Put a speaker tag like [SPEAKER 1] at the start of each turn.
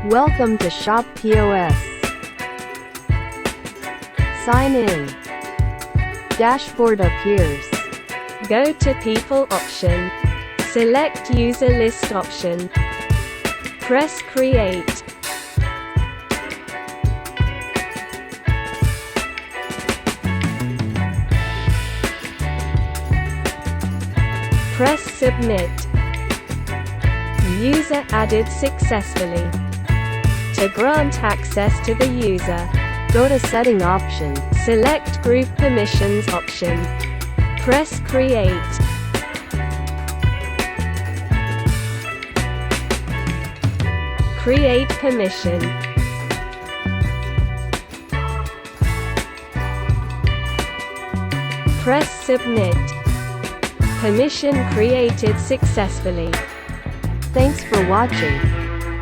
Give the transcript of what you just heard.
[SPEAKER 1] Welcome to Shop POS. Sign in. Dashboard appears.
[SPEAKER 2] Go to People option. Select User List option. Press Create. Press Submit. User added successfully. To grant access to the user,
[SPEAKER 1] Go to Setting option.
[SPEAKER 2] select Group Permissions option. Press Create. Create permission. Press Submit. Permission created successfully.
[SPEAKER 1] Thanks for watching.